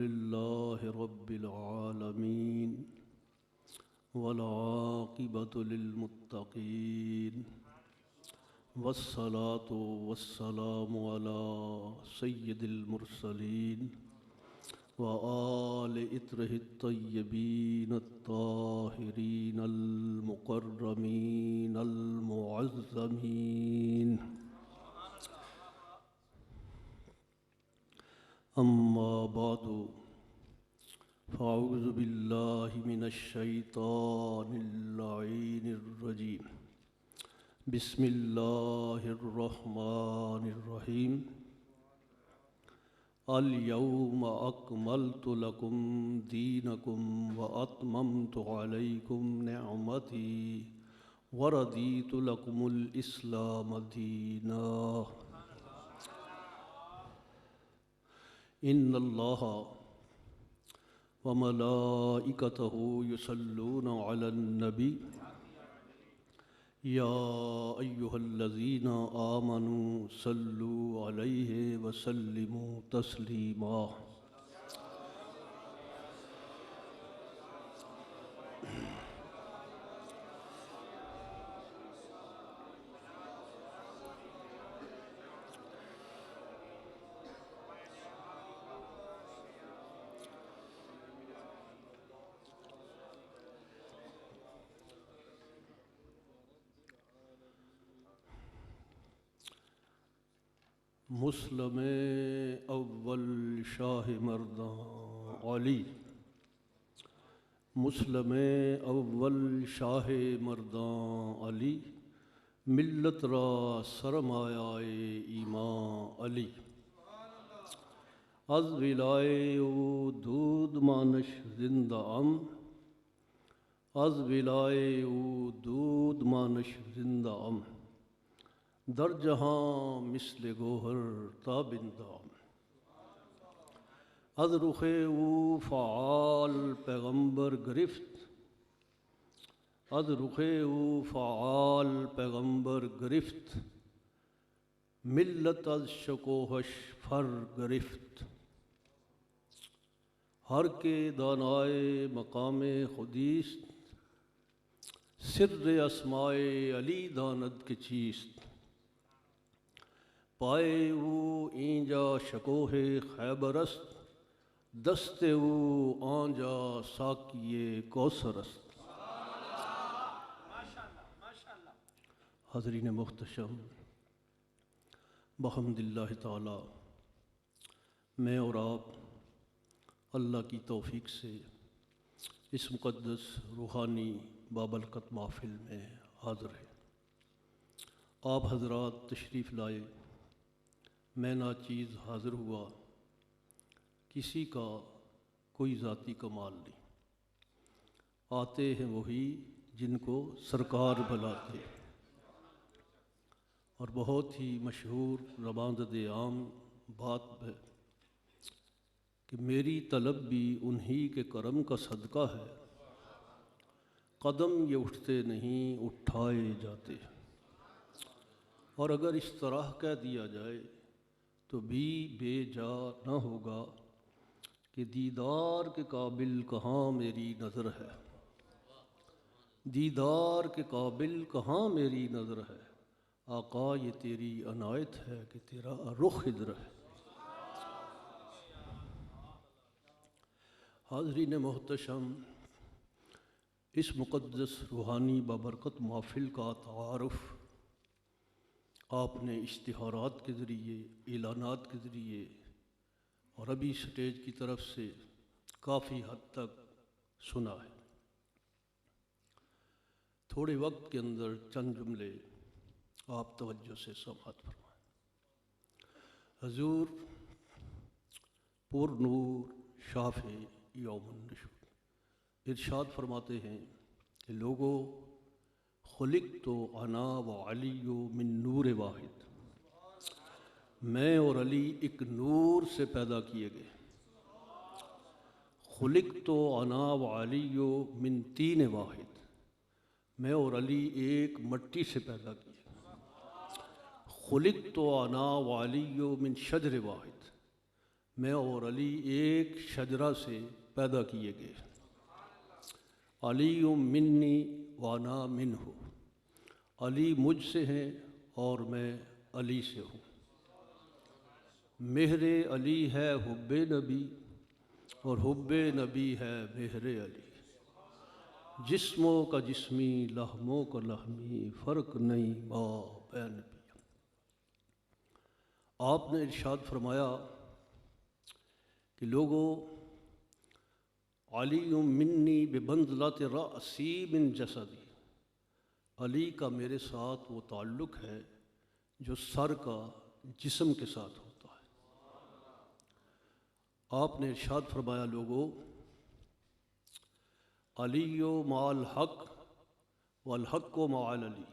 لله رب العالمين والعاقبة للمتقين والصلاة والسلام على سيد المرسلين وآل إطره الطيبين الطاهرين المكرمين المعظمين. أما بعد فأعوذ بالله من الشيطان اللعين الرجيم. بسم الله الرحمن الرحيم. اليوم أكملت لكم دينكم وأتممت عليكم نعمتي ورضيت لكم الإسلام دينا. إن الله وملائكته يصلون على النبي يا أيها الذين آمنوا صلوا عليه وسلموا تسليما. مسلم اول شاہ مردان علی. مسلم اول شاہ مردان علی. ملت را سرمایہ ایمان علی. از ولائے او دود مانش زندہ ام. از ولائے او دود مانش زندہ ام. در جہاں مثل گوہر تابندہ. از رخ او فعال پیغمبر گرفت. از رخ او فعال پیغمبر گرفت. ملت از شکوہش فر گرفت. ہر کے دانائے مقام خودیست. سر اسمائے علی داند کے چیست. پائے او اینجا شکوہ خیبر است. دست او آنجا ساقی کوثر است. حاضرین محتشم، بحمد اللہ تعالی میں اور آپ اللہ کی توفیق سے اس مقدس روحانی بابرکت محفل میں حاضر ہیں. آپ حضرات تشریف لائے، میں ناچیز حاضر ہوا. کسی کا کوئی ذاتی کمال نہیں. آتے ہیں وہی جن کو سرکار بلاتے. اور بہت ہی مشہور رباندد عام بات ہے کہ میری طلب بھی انہی کے کرم کا صدقہ ہے. قدم یہ اٹھتے نہیں اٹھائے جاتے. اور اگر اس طرح کہہ دیا جائے تو بھی بے جا نہ ہوگا کہ دیدار کے قابل کہاں میری نظر ہے. دیدار کے قابل کہاں میری نظر ہے. آقا یہ تیری عنایت ہے کہ تیرا رخ ادھر ہے. حاضرین محتشم، اس مقدس روحانی بابرکت محفل کا تعارف آپ نے اشتہارات کے ذریعے، اعلانات کے ذریعے اور ابھی سٹیج کی طرف سے کافی حد تک سنا ہے. تھوڑے وقت کے اندر چند جملے آپ توجہ سے سماعت فرمائیں. حضور پر نور شافع یوم النشور ارشاد فرماتے ہیں کہ لوگوں، خلقت انا و علی من نور واحد. میں اور علی ایک نور سے پیدا کیے گئے. خلقت انا و علی من طین واحد. میں اور علی ایک مٹی سے پیدا کیے. خلقت انا و علی من شجر واحد. میں اور علی ایک شجرہ سے پیدا کیے گئے۔ علی منی وانا منہ، علی مجھ سے ہیں اور میں علی سے ہوں۔ مہر علی ہے حب نبی اور حب نبی ہے مہر علی، جسموں کا جسمی لحموں کا لحمی، فرق نہیں ماں بین بھی۔ آپ نے ارشاد فرمایا کہ لوگوں، علی منی بمنزلۃ رأسی من جسدی، علی کا میرے ساتھ وہ تعلق ہے جو سر کا جسم کے ساتھ ہوتا ہے۔ آپ نے ارشاد فرمایا لوگوں، علی مع الحق والحق مع علی،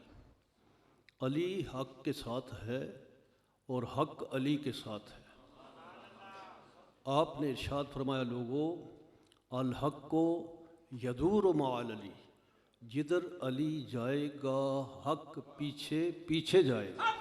علی حق کے ساتھ ہے اور حق علی کے ساتھ ہے۔ آپ نے ارشاد فرمایا لوگوں، الحق یدور مع علی، جدھر علی جائے گا حق پیچھے پیچھے جائے گا۔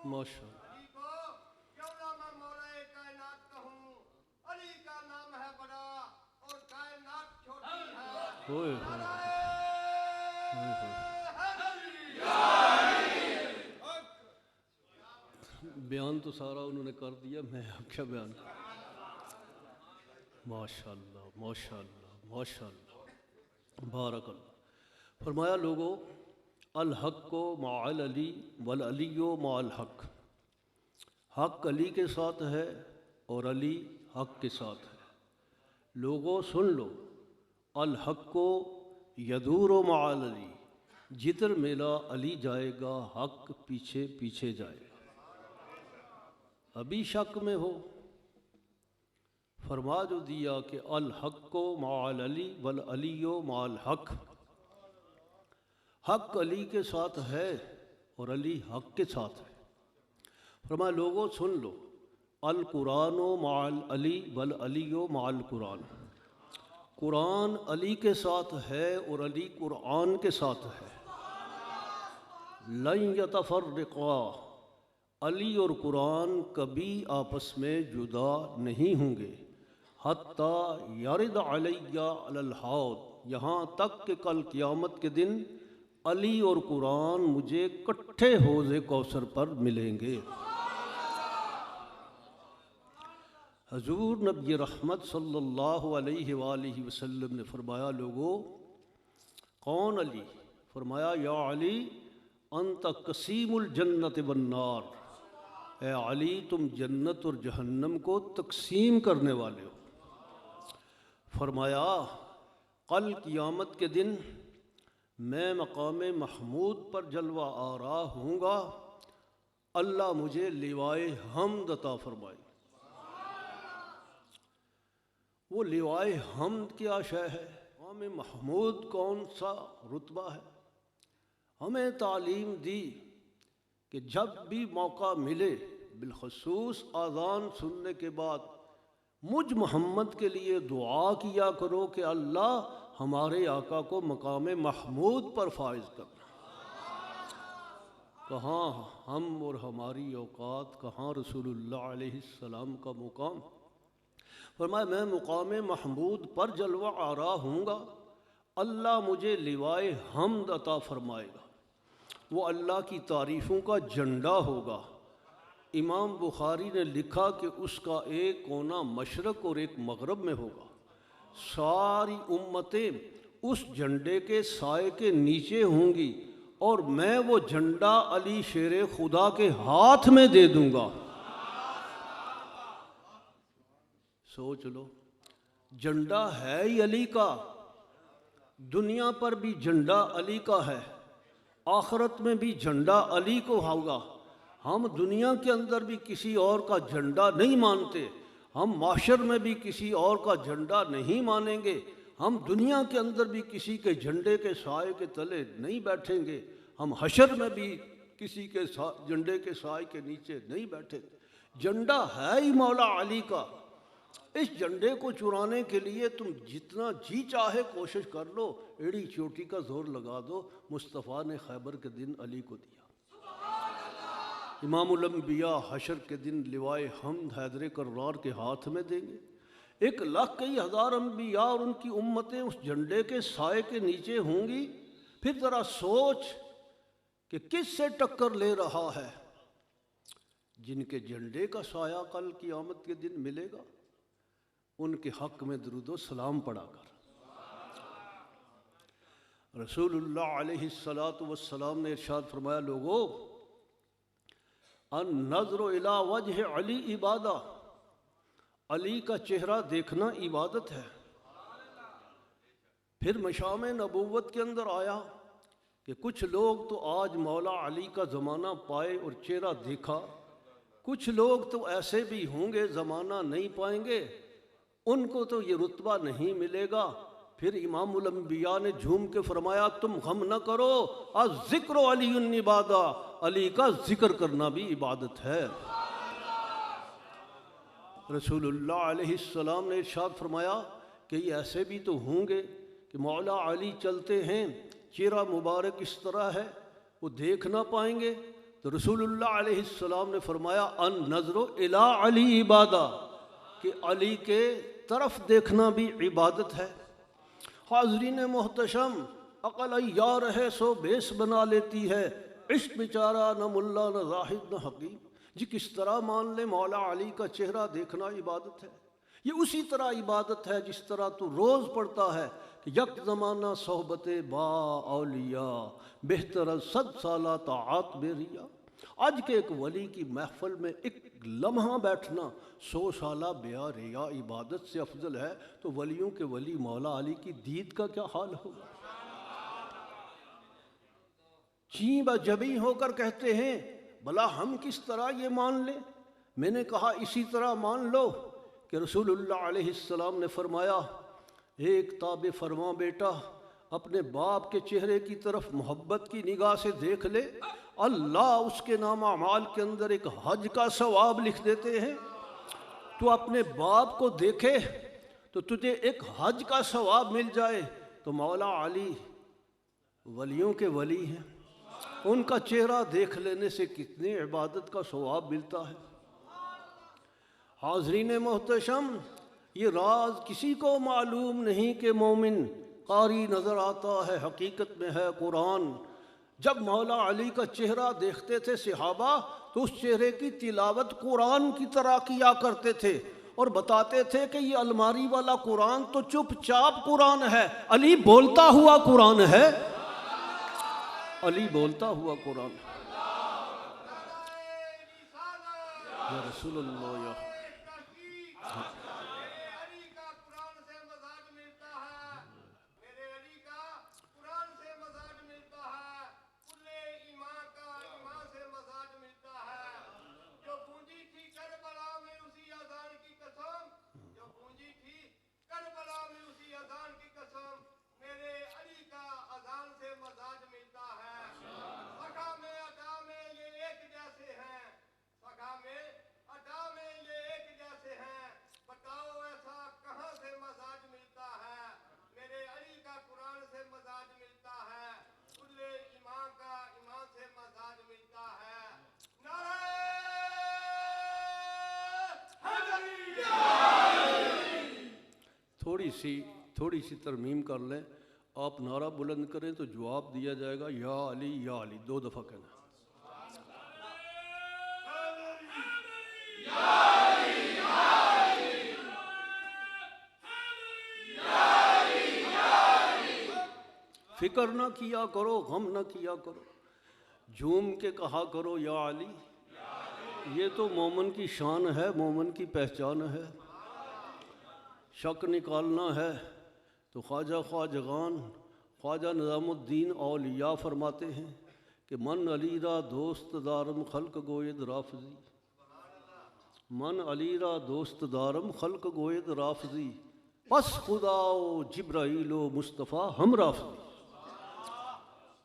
ماشاء اللہ، علی کو کیوں نہ میں مولا کائنات کہوں، علی کا نام ہے بڑا اور کائنات چھوٹی ہے۔ ہوئے بیان تو سارا انہوں نے کر دیا، میں اب کیا بیان کروں۔ ماشاء اللہ ماشاء اللہ ماشاء اللہ، بارک اللہ۔ فرمایا لوگوں، الحق مع علی والعلی مع الحق، حق علی کے ساتھ ہے اور علی حق کے ساتھ ہے۔ لوگوں سن لو، الحق یدور مع علی، جدھر میرا علی جائے گا حق پیچھے پیچھے جائے گا۔ ابھی شک میں ہو، فرما جو دیا کہ الحق مع علی والعلی مع الحق، حق علی کے ساتھ ہے اور علی حق کے ساتھ ہے۔ فرمایا لوگوں سن لو، القرآن مع علی والعلی مع القرآن، قرآن علی کے ساتھ ہے اور علی قرآن کے ساتھ ہے۔ لن یتفرقا، علی اور قرآن کبھی آپس میں جدا نہیں ہوں گے، حتیٰ یرد علی علی الحوض، یہاں تک کہ کل قیامت کے دن علی اور قرآن مجھے کٹھے حوض کوثر پر ملیں گے۔ حضور نبی رحمت صلی اللہ علیہ وآلہ وسلم نے فرمایا لوگوں، کون علی؟ فرمایا یا علی انت قسیم الجنت والنار، اے علی تم جنت اور جہنم کو تقسیم کرنے والے ہو۔ فرمایا کل قیامت کے دن میں مقام محمود پر جلوہ آرا ہوں گا، اللہ مجھے لوائے حمد عطا فرمائے۔ وہ لوائے حمد کیا شے ہے؟ مقام محمود کون سا رتبہ ہے؟ ہمیں تعلیم دی کہ جب بھی موقع ملے، بالخصوص اذان سننے کے بعد، مجھ محمد کے لیے دعا کیا کرو کہ اللہ ہمارے آقا کو مقام محمود پر فائز کرنا۔ کہاں ہم اور ہماری اوقات، کہاں رسول اللہ علیہ السلام کا مقام۔ فرمایا میں مقام محمود پر جلوہ آرا ہوں گا، اللہ مجھے لوائے حمد عطا فرمائے گا، وہ اللہ کی تعریفوں کا جھنڈا ہوگا۔ امام بخاری نے لکھا کہ اس کا ایک کونا مشرق اور ایک مغرب میں ہوگا، ساری امتیں اس جھنڈے کے سائے کے نیچے ہوں گی، اور میں وہ جھنڈا علی شیر خدا کے ہاتھ میں دے دوں گا۔ سوچ لو، جھنڈا ہے ہی علی کا، دنیا پر بھی جھنڈا علی کا ہے، آخرت میں بھی جھنڈا علی کو ہوگا۔ ہم دنیا کے اندر بھی کسی اور کا جھنڈا نہیں مانتے، ہم معاشر میں بھی کسی اور کا جھنڈا نہیں مانیں گے، ہم دنیا کے اندر بھی کسی کے جھنڈے کے سائے کے تلے نہیں بیٹھیں گے، ہم حشر میں بھی کسی کے جھنڈے کے سائے کے نیچے نہیں بیٹھیں گے۔ جھنڈا ہے ہی مولا علی کا، اس جھنڈے کو چرانے کے لیے تم جتنا جی چاہے کوشش کر لو، ایڑی چوٹی کا زور لگا دو۔ مصطفیٰ نے خیبر کے دن علی کو دیا، امام الانبیاء حشر کے دن لوائے حمد حیدر کرار کے ہاتھ میں دیں گے۔ 1,00,000 کئی ہزار انبیاء اور ان کی امتیں اس جھنڈے کے سائے کے نیچے ہوں گی۔ پھر ذرا سوچ کہ کس سے ٹکر لے رہا ہے؟ جن کے جھنڈے کا سایہ کل قیامت کے دن ملے گا، ان کے حق میں درود و سلام پڑھا کر۔ رسول اللہ علیہ السلام نے ارشاد فرمایا، لوگو النظر الی وجہ علی عبادہ، علی کا چہرہ دیکھنا عبادت ہے۔ پھر مشام نبوت کے اندر آیا کہ کچھ لوگ تو آج مولا علی کا زمانہ پائے اور چہرہ دیکھا، کچھ لوگ تو ایسے بھی ہوں گے زمانہ نہیں پائیں گے، ان کو تو یہ رتبہ نہیں ملے گا۔ پھر امام الانبیاء نے جھوم کے فرمایا، تم غم نہ کرو، الذکر علی عبادہ، علی کا ذکر کرنا بھی عبادت ہے۔ رسول اللہ علیہ السلام نے ارشاد فرمایا کہ یہ ایسے بھی تو ہوں گے کہ مولا علی چلتے ہیں، چہرہ مبارک اس طرح ہے، وہ دیکھ نہ پائیں گے۔ تو رسول اللہ علیہ السلام نے فرمایا، النظر الی علی عبادہ، کہ علی کے طرف دیکھنا بھی عبادت ہے۔ حاضرین محتشم، عقل عیار ہے سو بیس بنا لیتی ہے، عشق بیچارہ نہ ملا نہ زاہد نہ حکیم۔ جی کس طرح مان لے مولا علی کا چہرہ دیکھنا عبادت ہے؟ یہ اسی طرح عبادت ہے جس طرح تو روز پڑھتا ہے کہ یک زمانہ صحبت با اولیاء، بہتر از 100 سالہ طاعات بے ریا۔ آج کے ایک ولی کی محفل میں ایک لمحہ بیٹھنا 100 سالہ بیا ریا عبادت سے افضل ہے، تو ولیوں کے ولی مولا علی کی دید کا کیا حال ہوگا؟ چیں بجبی ہو کر کہتے ہیں، بھلا ہم کس طرح یہ مان لیں؟ میں نے کہا اسی طرح مان لو کہ رسول اللہ علیہ السلام نے فرمایا، ایک تاب فرما بیٹا اپنے باپ کے چہرے کی طرف محبت کی نگاہ سے دیکھ لے، اللہ اس کے نام اعمال کے اندر ایک حج کا ثواب لکھ دیتے ہیں۔ تو اپنے باپ کو دیکھے تو تجھے ایک حج کا ثواب مل جائے، تو مولا علی ولیوں کے ولی ہیں، ان کا چہرہ دیکھ لینے سے کتنی عبادت کا ثواب ملتا ہے۔ حاضرین محتشم، یہ راز کسی کو معلوم نہیں کہ مومن قاری نظر آتا ہے، حقیقت میں ہے قرآن۔ جب مولا علی کا چہرہ دیکھتے تھے صحابہ تو اس چہرے کی تلاوت قرآن کی طرح کیا کرتے تھے اور بتاتے تھے کہ یہ الماری والا قرآن تو چپ چاپ قرآن ہے، علی بولتا ہوا قرآن ہے، علی بولتا ہوا قرآن۔ یا رسول اللہ یا علی کا قرآن سے مزاج ملتا ہے، میرے علی کا قرآن سے مزاج ملتا ہے، کلے ایمان کا ایمان سے مزاج ملتا ہے۔ جو گونجی تھی کربلا میں اسی اذان کی قسم، جو گونجی تھی کربلا میں اسی اذان کی قسم، میرے علی کا اذان سے مزاج ملتا ہے۔ سکھا میں ادا میں یہ ایک جیسے ہیں، سکھا میں ادا میں یہ ایک جیسے ہیں، بتاؤ ایسا کہاں سے مزاج ملتا ہے؟ میرے علی کا قرآن سے مزاج ملتا ہے، کل ایمان کا ایمان سے مزاج ملتا ہے۔ نعرہ حیدری! تھوڑی سی ترمیم کر لیں، آپ نعرہ بلند کریں تو جواب دیا جائے گا یا علی 2 دفعہ کہنا۔ فکر نہ کیا کرو، غم نہ کیا کرو، جھوم کے کہا کرو یا علی۔ یہ تو مومن کی شان ہے، مومن کی پہچان ہے۔ شک نکالنا ہے تو خواجہ خواجگان خواجہ نظام الدین اولیاء فرماتے ہیں کہ من علی را دوست دارم خلق گوید رافضی، من علی را دوست دارم خلق گوید رافضی، پس خدا و جبرائیل و مصطفیٰ ہم رافضی۔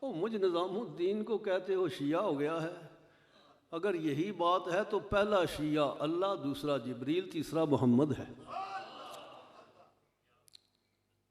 او مجھ نظام الدین کو کہتے ہو شیعہ ہو گیا ہے؟ اگر یہی بات ہے تو پہلا شیعہ اللہ، دوسرا جبریل، تیسرا محمد ہے۔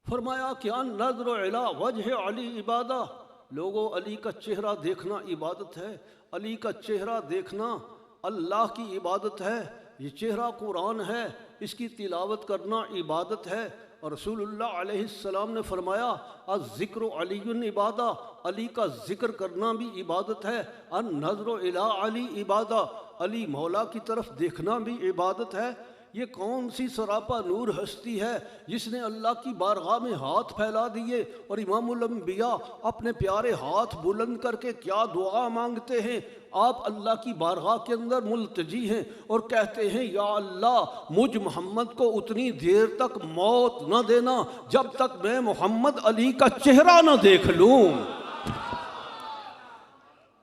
فرمایا کہ ان نظر الی وجہ علی عبادہ، لوگوں علی کا چہرہ دیکھنا عبادت ہے، علی کا چہرہ دیکھنا اللہ کی عبادت ہے، یہ چہرہ قرآن ہے، اس کی تلاوت کرنا عبادت ہے۔ اور رسول اللہ علیہ السلام نے فرمایا الذکر علی عبادہ، علی کا ذکر کرنا بھی عبادت ہے۔ النظر الی علی عبادہ، علی مولا کی طرف دیکھنا بھی عبادت ہے۔ یہ کون سی سراپا نور ہستی ہے جس نے اللہ کی بارگاہ میں ہاتھ پھیلا دیے، اور امام الانبیاء اپنے پیارے ہاتھ بلند کر کے کیا دعا مانگتے ہیں؟ آپ اللہ کی بارگاہ کے اندر ملتجی ہیں اور کہتے ہیں یا اللہ مجھ محمد کو اتنی دیر تک موت نہ دینا جب تک میں محمد علی کا چہرہ نہ دیکھ لوں۔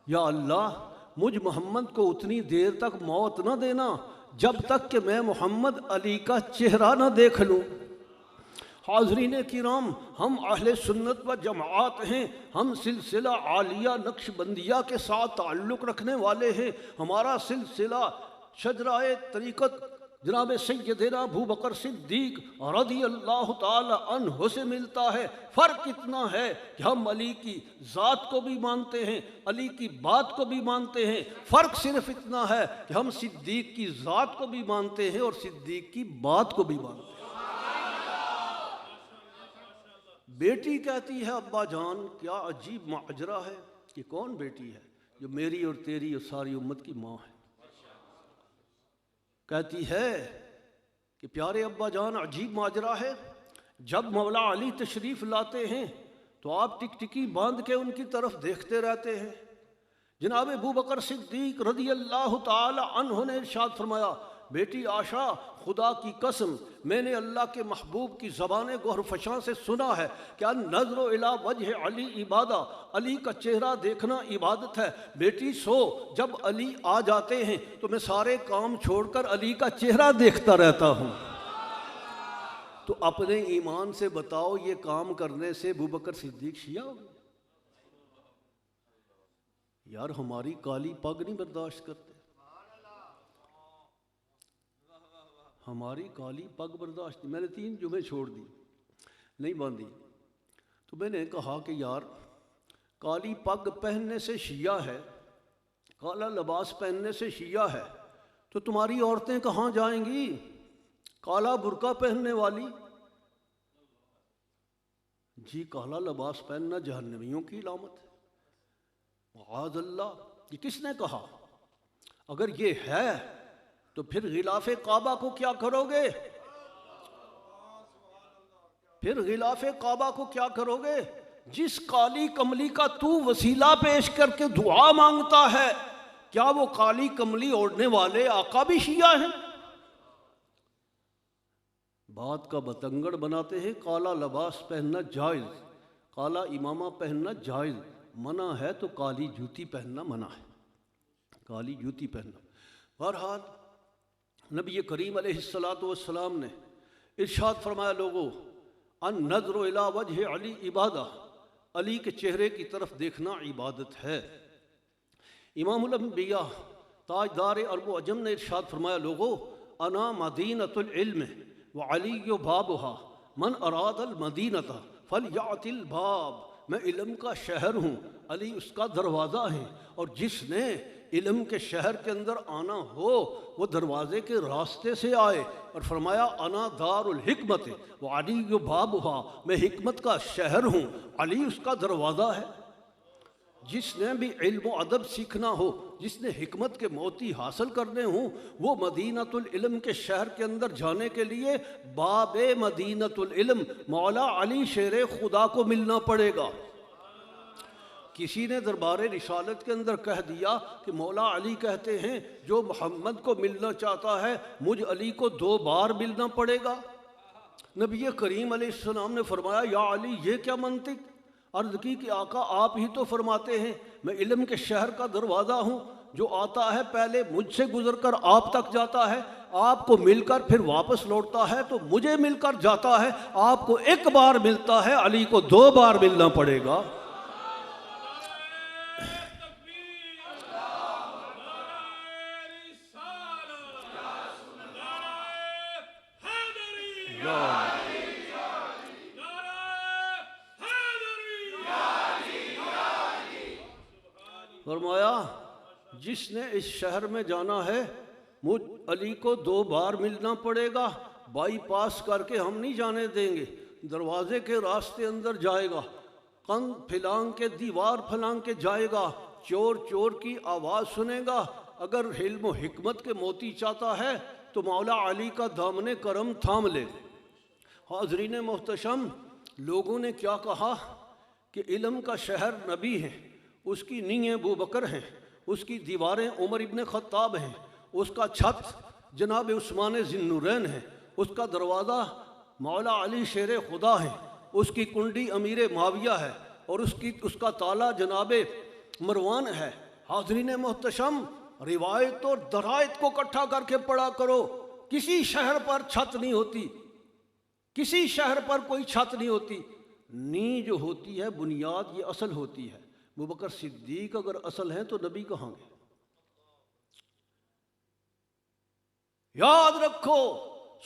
یا اللہ مجھ محمد کو اتنی دیر تک موت نہ دینا جب تک کہ میں محمد علی کا چہرہ نہ دیکھ لوں۔ حاضرین کرام، ہم اہل سنت و جماعت ہیں، ہم سلسلہ عالیہ نقش بندیہ کے ساتھ تعلق رکھنے والے ہیں۔ ہمارا سلسلہ شجرہ طریقت جناب سیدنا ابو بکر صدیق رضی اللہ تعالی عنہ سے ملتا ہے۔ فرق اتنا ہے کہ ہم علی کی ذات کو بھی مانتے ہیں، علی کی بات کو بھی مانتے ہیں۔ فرق صرف اتنا ہے کہ ہم صدیق کی ذات کو بھی مانتے ہیں اور صدیق کی بات کو بھی مانتے ہیں۔ بیٹی کہتی ہے ابا جان کیا عجیب ماجرا ہے، کہ کون بیٹی ہے؟ جو میری اور تیری اور ساری امت کی ماں ہے۔ کہتی ہے کہ پیارے ابا جان عجیب ماجرا ہے، جب مولا علی تشریف لاتے ہیں تو آپ ٹک ٹکی باندھ کے ان کی طرف دیکھتے رہتے ہیں۔ جناب ابو بکر صدیق رضی اللہ تعالی عنہ نے ارشاد فرمایا بیٹی عائشہ خدا کی قسم میں نے اللہ کے محبوب کی زبان گوہر فشاں سے سنا ہے کہ النظر الی وجہ علی عبادہ، علی کا چہرہ دیکھنا عبادت ہے۔ بیٹی سو جب علی آ جاتے ہیں تو میں سارے کام چھوڑ کر علی کا چہرہ دیکھتا رہتا ہوں۔ تو اپنے ایمان سے بتاؤ یہ کام کرنے سے ابو بکر صدیق شیعہ ہو گئے؟ یار ہماری کالی پگ نہیں برداشت کرتے، ہماری کالی پگ برداشت نہیں۔ میں نے 3 جمعے چھوڑ دی، نہیں باندھی۔ تو میں نے کہا کہ یار کالی پگ پہننے سے شیعہ ہے، کالا لباس پہننے سے شیعہ ہے، تو تمہاری عورتیں کہاں جائیں گی؟ کالا برقع پہننے والی؟ جی کالا لباس پہننا جہنمیوں کی علامت ہے، معاذ اللہ۔ یہ کس نے کہا؟ اگر یہ ہے تو پھر غلاف کعبہ کو کیا کرو گے؟ پھر غلاف کعبہ کو کیا کرو گے؟ جس کالی کملی کا تو وسیلہ پیش کر کے دعا مانگتا ہے، کیا وہ کالی کملی اوڑھنے والے آقا بھی شیعہ ہیں؟ بات کا بتنگڑ بناتے ہیں۔ کالا لباس پہننا جائز، کالا امامہ پہننا جائز، منع ہے تو کالی جوتی پہننا منع ہے، کالی جوتی پہننا۔ بہرحال نبی کریم علیہ السلام نے ارشاد فرمایا لوگوں النظر الی وجہ علی عبادہ، علی کے چہرے کی طرف دیکھنا عبادت ہے۔ امام الانبیاء تاجدار عرب و عجم نے ارشاد فرمایا لوگوں انا مدینۃ العلم وعلی بابها من اراد المدینۃ فلیأت الباب، میں علم کا شہر ہوں، علی اس کا دروازہ ہے، اور جس نے علم کے شہر کے اندر آنا ہو وہ دروازے کے راستے سے آئے۔ اور فرمایا انا دار الحکمت وعلی بابها، میں حکمت کا شہر ہوں، علی اس کا دروازہ ہے۔ جس نے بھی علم و ادب سیکھنا ہو، جس نے حکمت کے موتی حاصل کرنے ہوں، وہ مدینۃ العلم کے شہر کے اندر جانے کے لیے باب مدینۃ العلم مولا علی شیر خدا کو ملنا پڑے گا۔ کسی نے دربار رسالت کے اندر کہہ دیا کہ مولا علی کہتے ہیں جو محمد کو ملنا چاہتا ہے مجھ علی کو 2 بار ملنا پڑے گا۔ نبی کریم علیہ السلام نے فرمایا یا علی یہ کیا منطق؟ عرض کی کہ آقا آپ ہی تو فرماتے ہیں میں علم کے شہر کا دروازہ ہوں، جو آتا ہے پہلے مجھ سے گزر کر آپ تک جاتا ہے، آپ کو مل کر پھر واپس لوٹتا ہے تو مجھے مل کر جاتا ہے، آپ کو ایک بار ملتا ہے، علی کو 2 بار ملنا پڑے گا۔ فرمایا جس نے اس شہر میں جانا ہے مجھ علی کو 2 بار ملنا پڑے گا، بائی پاس کر کے ہم نہیں جانے دیں گے، دروازے کے راستے اندر جائے گا، کند پھلانگ کے دیوار پھلانگ کے جائے گا، چور چور کی آواز سنے گا، اگر علم و حکمت کے موتی چاہتا ہے تو مولا علی کا دامن کرم تھام لے۔ حاضرین محتشم، لوگوں نے کیا کہا کہ علم کا شہر نبی ہے، اس کی نیہیں ابو بکر ہیں، اس کی دیواریں عمر ابن خطاب ہیں، اس کا چھت جناب عثمان ذی النورین ہے، اس کا دروازہ مولا علی شیر خدا ہے، اس کی کنڈی امیر معاویہ ہے، اور اس کا تالا جناب مروان ہے۔ حاضرین محتشم، روایت اور درائت کو اکٹھا کر کے پڑھا کرو۔ کسی شہر پر چھت نہیں ہوتی، کسی شہر پر کوئی چھت نہیں ہوتی، نی جو ہوتی ہے بنیاد، یہ اصل ہوتی ہے۔ ابوبکر صدیق اگر اصل ہیں تو نبی کہاں گے؟ یاد رکھو،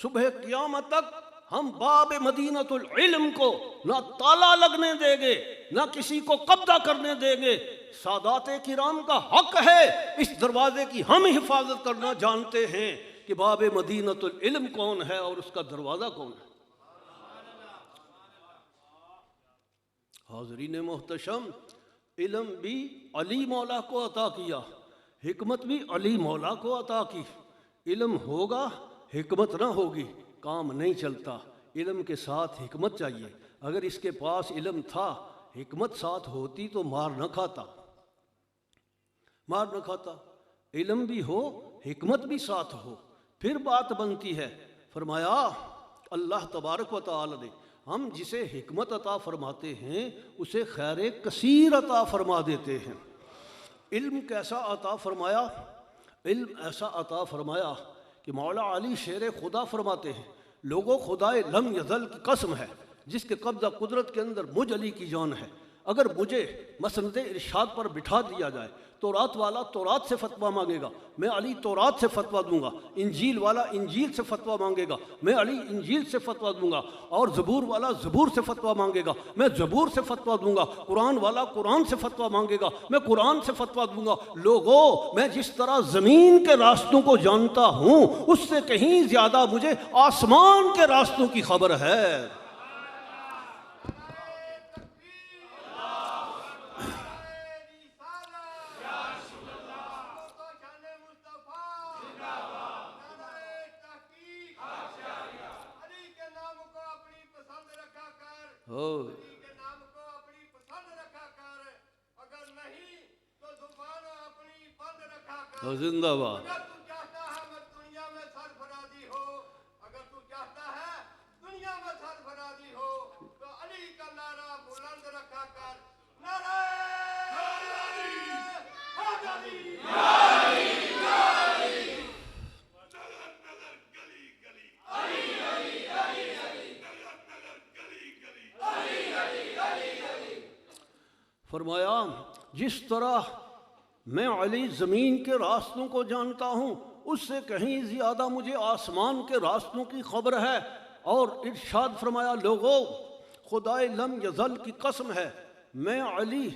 صبح قیامت تک ہم باب مدینۃ العلم کو نہ تالا لگنے دیں گے، نہ کسی کو قبضہ کرنے دیں گے۔ سادات کرام کا حق ہے اس دروازے کی ہم حفاظت کرنا جانتے ہیں کہ باب مدینۃ العلم کون ہے اور اس کا دروازہ کون ہے۔ حاضرین محتشم، علم بھی علی مولا کو عطا کیا، حکمت بھی علی مولا کو عطا کی۔ علم ہوگا، حکمت نہ ہوگی، کام نہیں چلتا۔ علم کے ساتھ حکمت چاہیے۔ اگر اس کے پاس علم تھا، حکمت ساتھ ہوتی تو مار نہ کھاتا، مار نہ کھاتا۔ علم بھی ہو، حکمت بھی ساتھ ہو، پھر بات بنتی ہے۔ فرمایا اللہ تبارک و تعالی نے ہم جسے حکمت عطا فرماتے ہیں اسے خیر کثیر عطا فرما دیتے ہیں۔ علم کیسا عطا فرمایا؟ علم ایسا عطا فرمایا کہ مولا علی شیر خدا فرماتے ہیں، لوگوں خدائے لم یزل کی قسم ہے جس کے قبضہ قدرت کے اندر مجھ علی کی جان ہے، اگر مجھے مسند ارشاد پر بٹھا دیا جائے، تورات والا تورات سے فتویٰ مانگے گا، میں علی تورات سے فتویٰ دوں گا، انجیل والا انجیل سے فتویٰ مانگے گا، میں علی انجیل سے فتویٰ دوں گا، اور زبور والا زبور سے فتویٰ مانگے گا، میں زبور سے فتویٰ دوں گا، قرآن والا قرآن سے فتویٰ مانگے گا، میں قرآن سے فتویٰ دوں گا۔ لوگوں، میں جس طرح زمین کے راستوں کو جانتا ہوں اس سے کہیں زیادہ مجھے آسمان کے راستوں کی خبر ہے۔ علی کے نام کو اپنی پسند رکھا کر، اگر نہیں تو زبان اپنی بند رکھا کر۔ زندہ باد۔ اگر تو چاہتا ہے میں دنیا میں سرفرازی ہو، اگر تو چاہتا ہے دنیا میں سرفرازی ہو تو علی کا نعرہ بلند رکھا کر، نعرہ حیدری۔ فرمایا جس طرح میں علی زمین کے راستوں کو جانتا ہوں اس سے کہیں زیادہ مجھے آسمان کے راستوں کی خبر ہے۔ اور ارشاد فرمایا لوگوں، خدائے لم یزل کی قسم ہے، میں علی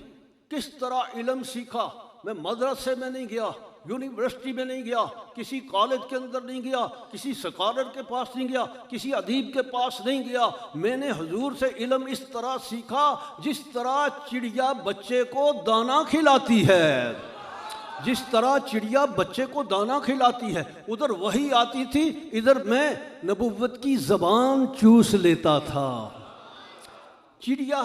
کس طرح علم سیکھا۔ میں مدرسے میں نہیں گیا، یونیورسٹی میں نہیں گیا، کسی کالج کے اندر نہیں گیا، کسی سکالر کے پاس نہیں گیا، کسی ادیب کے پاس نہیں گیا۔ میں نے حضور سے علم اس طرح سیکھا جس طرح چڑیا بچے کو دانا کھلاتی ہے، جس طرح چڑیا بچے کو دانا کھلاتی ہے۔ ادھر وحی آتی تھی، ادھر میں نبوت کی زبان چوس لیتا تھا۔ چڑیا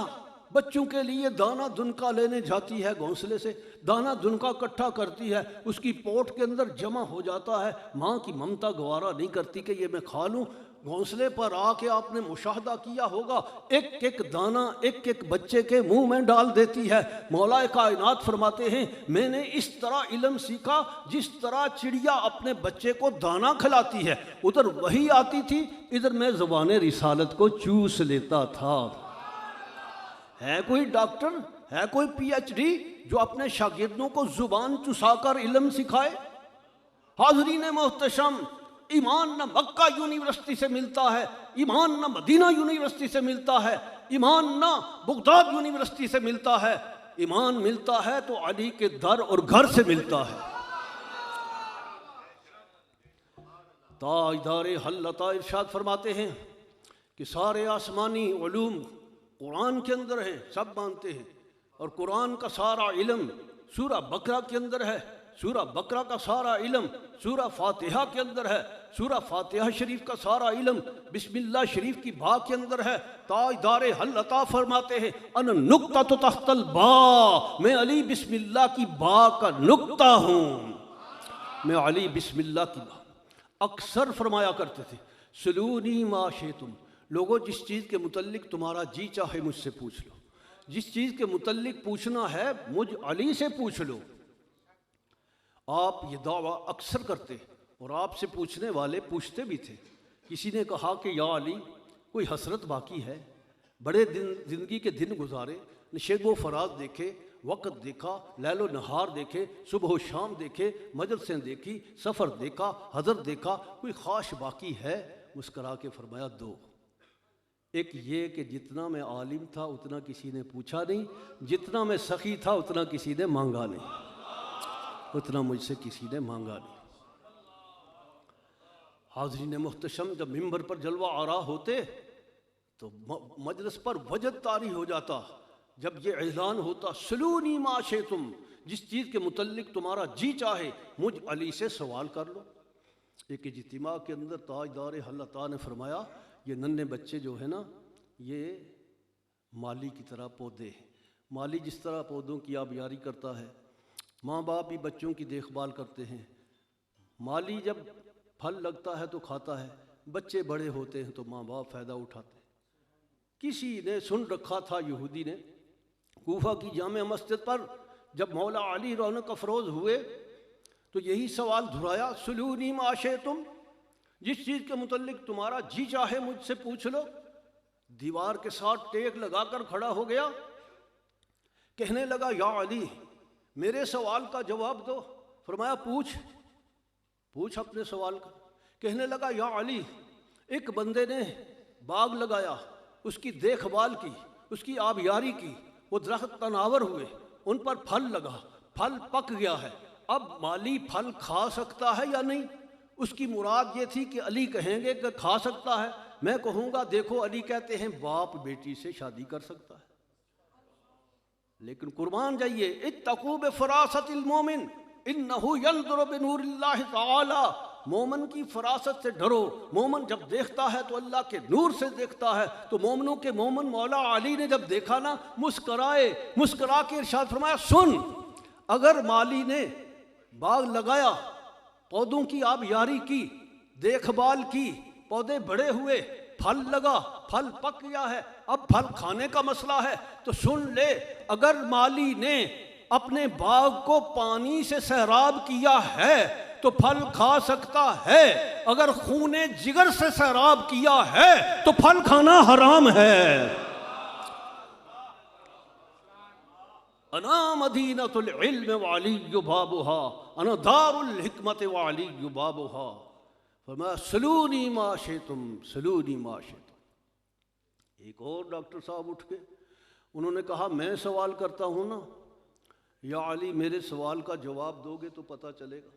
بچوں کے لیے دانا دنکا لینے جاتی ہے، گھونسلے سے دانا دنکا اکٹھا کرتی ہے، اس کی پوٹ کے اندر جمع ہو جاتا ہے، ماں کی ممتا گوارا نہیں کرتی کہ یہ میں کھا لوں، گھونسلے پر آ کے آپ نے مشاہدہ کیا ہوگا، ایک ایک دانہ ایک ایک بچے کے منہ میں ڈال دیتی ہے۔ مولا کائنات فرماتے ہیں میں نے اس طرح علم سیکھا جس طرح چڑیا اپنے بچے کو دانہ کھلاتی ہے، ادھر وہی آتی تھی، ادھر میں زبان رسالت کو چوس لیتا تھا۔ ہے کوئی ڈاکٹر، ہے کوئی پی ایچ ڈی جو اپنے شاگردوں کو زبان چسا کر علم سکھائے؟ حاضرین محتشم، ایمان نہ مکہ یونیورسٹی سے ملتا ہے، ایمان نہ مدینہ یونیورسٹی سے ملتا ہے، ایمان نہ بغداد یونیورسٹی سے ملتا ہے، ایمان ملتا ہے تو علی کے در اور گھر سے ملتا ہے۔ تاجدار حلتا ارشاد فرماتے ہیں کہ سارے آسمانی علوم قرآن کے اندر ہیں، سب مانتے ہیں، اور قرآن کا سارا علم سورہ بقرہ کے اندر ہے، سورہ بقرہ کا سارا علم سورہ فاتحہ کے اندر ہے، سورہ فاتحہ شریف کا سارا علم بسم اللہ شریف کی با کے اندر ہے۔ تاجدار حلتا فرماتے ہیں انا نقطہ تحت البا، میں علی بسم اللہ کی با کا نقطہ ہوں، میں علی بسم اللہ کی با۔ اکثر فرمایا کرتے تھے سلونی ما شئتم، لوگوں جس چیز کے متعلق تمہارا جی چاہے مجھ سے پوچھ لو، جس چیز کے متعلق پوچھنا ہے مجھ علی سے پوچھ لو۔ آپ یہ دعویٰ اکثر کرتے اور آپ سے پوچھنے والے پوچھتے بھی تھے۔ کسی نے کہا کہ یا علی کوئی حسرت باقی ہے؟ بڑے دن زندگی کے دن گزارے، نشیب و فراز دیکھے، وقت دیکھا، لیل و نہار دیکھے، صبح و شام دیکھے، مجلسیں دیکھی، سفر دیکھا، حضر دیکھا، کوئی خواہش باقی ہے؟ مسکرا کے فرمایا دو، ایک یہ کہ جتنا میں عالم تھا اتنا کسی نے پوچھا نہیں، جتنا میں سخی تھا اتنا کسی نے مانگا نہیں، اتنا مجھ سے کسی نے مانگا نہیں۔ حاضرین محتشم، جب ممبر پر جلوہ آرا ہوتے تو مجلس پر وجد طاری ہو جاتا، جب یہ اعلان ہوتا سلونی ما شئتم، جس چیز کے متعلق تمہارا جی چاہے مجھ علی سے سوال کر لو۔ ایک اجتماع کے اندر تاجدار حلتا نے فرمایا یہ ننھے بچے جو ہیں نا یہ مالی کی طرح پودے ہیں، مالی جس طرح پودوں کی آبیاری کرتا ہے، ماں باپ بھی بچوں کی دیکھ بھال کرتے ہیں، مالی جب پھل لگتا ہے تو کھاتا ہے، بچے بڑے ہوتے ہیں تو ماں باپ فائدہ اٹھاتے ہیں۔ کسی نے سن رکھا تھا، یہودی نے، کوفہ کی جامع مسجد پر جب مولا علی رونق افروز ہوئے تو یہی سوال دہرایا سلونی ما شئتم، جس چیز کے متعلق تمہارا جی چاہے مجھ سے پوچھ لو۔ دیوار کے ساتھ ٹیک لگا کر کھڑا ہو گیا، کہنے لگا یا علی میرے سوال کا جواب دو۔ فرمایا پوچھ اپنے سوال کا۔ کہنے لگا یا علی ایک بندے نے باغ لگایا، اس کی دیکھ بھال کی، اس کی آبیاری کی، وہ درخت تناور ہوئے، ان پر پھل لگا، پھل پک گیا ہے، اب مالی پھل کھا سکتا ہے یا نہیں؟ اس کی مراد یہ تھی کہ علی کہیں گے کہ کھا سکتا ہے، میں کہوں گا دیکھو علی کہتے ہیں باپ بیٹی سے شادی کر سکتا ہے۔ لیکن قربان جائیے اتقوا بفراست المومن انہ ینظر بنور اللہ تعالی، مومن کی فراست سے ڈرو، مومن جب دیکھتا ہے تو اللہ کے نور سے دیکھتا ہے۔ تو مومنوں کے مومن مولا علی نے جب دیکھا نا مسکرائے، مسکرا کے ارشاد فرمایا سن، اگر مالی نے باغ لگایا، پودوں کی آبیاری کی، دیکھ بھال کی، پودے بڑے ہوئے، پھل لگا، پھل پک گیا ہے، اب پھل کھانے کا مسئلہ ہے، تو سن لے اگر مالی نے اپنے باغ کو پانی سے سیراب کیا ہے تو پھل کھا سکتا ہے، اگر خون جگر سے سیراب کیا ہے تو پھل کھانا حرام ہے۔ انا مدینۃ العلم وعلی بابها، انا دار الحکمت وعلی بابها، فرمایا سلونی ما شئتم، سلونی ما شئتم۔ ایک اور ڈاکٹر صاحب اٹھ کے انہوں نے کہا میں سوال کرتا ہوں نا، یا علی میرے سوال کا جواب دو گے تو پتہ چلے گا،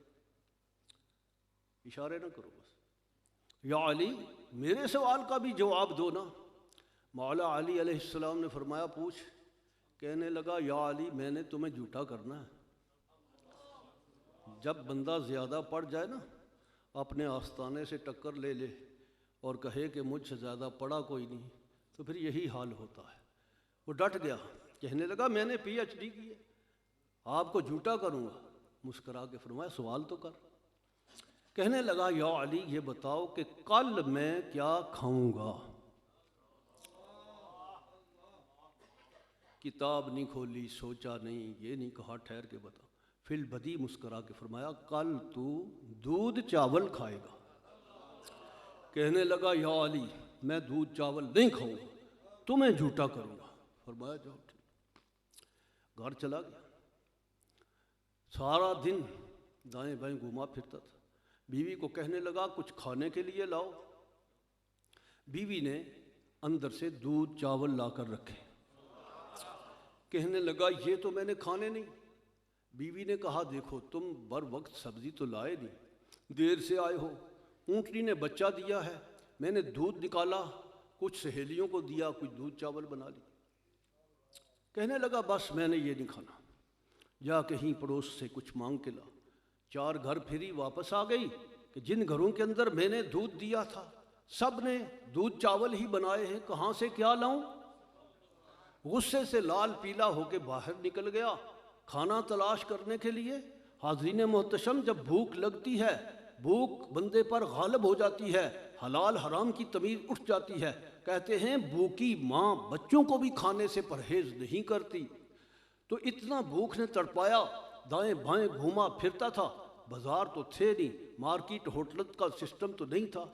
اشارے نہ کرو بس، یا علی میرے سوال کا بھی جواب دو نا۔ مولا علی علیہ السلام نے فرمایا پوچھ۔ کہنے لگا یا علی میں نے تمہیں جھوٹا کرنا ہے، جب بندہ زیادہ پڑھ جائے نا اپنے آستانے سے ٹکر لے لے اور کہے کہ مجھ سے زیادہ پڑھا کوئی نہیں، تو پھر یہی حال ہوتا ہے۔ وہ ڈٹ گیا، کہنے لگا میں نے پی ایچ ڈی کی ہے، آپ کو جھوٹا کروں گا۔ مسکرا کے فرمایا سوال تو کر۔ کہنے لگا یا علی یہ بتاؤ کہ کل میں کیا کھاؤں گا؟ کتاب نہیں کھولی، سوچا نہیں، یہ نہیں کہا ٹھہر کے بتا، فی البدی مسکرا کے فرمایا کل تو دودھ چاول کھائے گا۔ کہنے لگا یا علی میں دودھ چاول نہیں کھاؤں گا، تمہیں جھوٹا کروں گا۔ فرمایا جاؤ ٹھیک۔ گھر چلا گیا، سارا دن دائیں بائیں گھوما پھرتا تھا۔ بیوی کو کہنے لگا کچھ کھانے کے لیے لاؤ۔ بیوی نے اندر سے دودھ چاول لا کر رکھے۔ کہنے لگا یہ تو میں نے کھانے نہیں۔ بیوی نے کہا دیکھو تم بر وقت سبزی تو لائے نہیں، دیر سے آئے ہو، اونٹنی نے بچہ دیا ہے، میں نے دودھ نکالا، کچھ سہیلیوں کو دیا، کچھ دودھ چاول بنا لی۔ کہنے لگا بس میں نے یہ نہیں کھانا، جا کہیں پڑوس سے کچھ مانگ کے لا۔ 4 گھر پھری، واپس آ گئی کہ جن گھروں کے اندر میں نے دودھ دیا تھا سب نے دودھ چاول ہی بنائے ہیں، کہاں سے کیا لاؤں؟ غصے سے لال پیلا ہو کے باہر نکل گیا کھانا تلاش کرنے کے لیے۔ حاضرین محتشم، جب بھوک لگتی ہے، بھوک بندے پر غالب ہو جاتی ہے، حلال حرام کی تمیز اٹھ جاتی ہے۔ کہتے ہیں بھوکی ماں بچوں کو بھی کھانے سے پرہیز نہیں کرتی۔ تو اتنا بھوک نے تڑپایا، دائیں بائیں گھوما پھرتا تھا، بازار تو تھے نہیں، مارکیٹ ہوٹل کا سسٹم تو نہیں تھا۔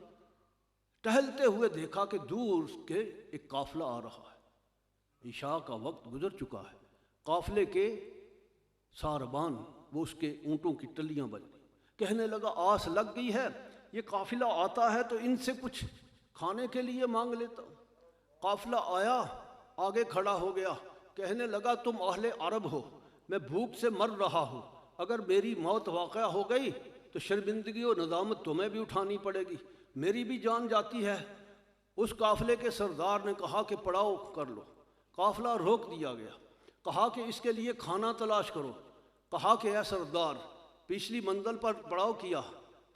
ٹہلتے ہوئے دیکھا کہ دور کے ایک قافلہ آ رہا ہے، عشاء کا وقت گزر چکا ہے۔ قافلے کے ساربان، وہ اس کے اونٹوں کی ٹلیاں بج گئی۔ کہنے لگا آس لگ گئی ہے، یہ قافلہ آتا ہے تو ان سے کچھ کھانے کے لیے مانگ لیتا ہوں۔ قافلہ آیا، آگے کھڑا ہو گیا، کہنے لگا تم اہل عرب ہو، میں بھوک سے مر رہا ہوں، اگر میری موت واقع ہو گئی تو شرمندگی و ندامت تمہیں بھی اٹھانی پڑے گی، میری بھی جان جاتی ہے۔ اس قافلے کے سردار نے کہا کہ پڑاؤ کر لو۔ قافلہ روک دیا گیا، کہا کہ اس کے لیے کھانا تلاش کرو۔ کہا کہ اے سردار، پچھلی منزل پر پڑاؤ کیا،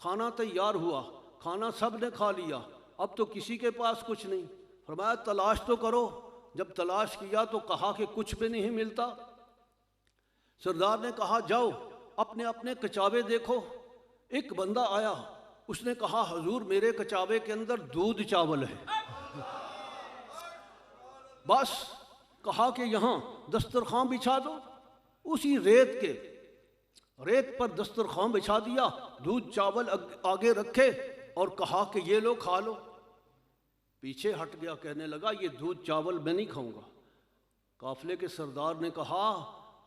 کھانا تیار ہوا، کھانا سب نے کھا لیا، اب تو کسی کے پاس کچھ نہیں۔ فرمایا تلاش تو کرو۔ جب تلاش کیا تو کہا کہ کچھ بھی نہیں ملتا۔ سردار نے کہا جاؤ اپنے اپنے کچاوے دیکھو۔ ایک بندہ آیا، اس نے کہا حضور میرے کچاوے کے اندر دودھ چاول ہے۔ بس کہا کہ یہاں دسترخوان بچھا دو۔ اسی ریت پر دسترخوان بچھا دیا، دودھ چاول آگے رکھے اور کہا کہ یہ لو کھا لو۔ پیچھے ہٹ گیا، کہنے لگا یہ دودھ چاول میں نہیں کھاؤں گا۔ قافلے کے سردار نے کہا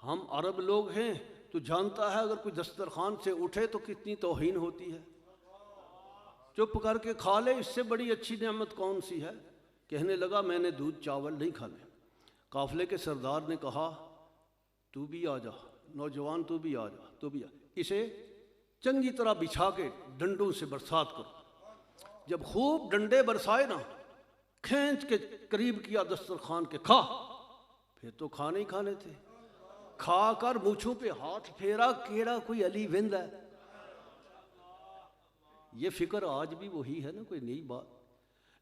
ہم عرب لوگ ہیں، تو جانتا ہے اگر کوئی دسترخوان سے اٹھے تو کتنی توہین ہوتی ہے، چپ کر کے کھا لے، اس سے بڑی اچھی نعمت کون سی ہے۔ کہنے لگا میں نے دودھ چاول نہیں کھانے۔ قافلے کے سردار نے کہا تو بھی آ جا، نوجوان تو بھی آ جا، تو بھی آ۔ اسے چنگی طرح بچھا کے ڈنڈوں سے برسات کرو۔ جب خوب ڈنڈے برسائے نا، کھینچ کے قریب کیا دسترخوان کے، کھا۔ پھر تو کھانے ہی کھانے تھے۔ کھا کر مونچھوں پہ ہاتھ پھیرا، کیڑا کوئی علی وند ہے۔ یہ فکر آج بھی وہی ہے نا، کوئی نئی بات۔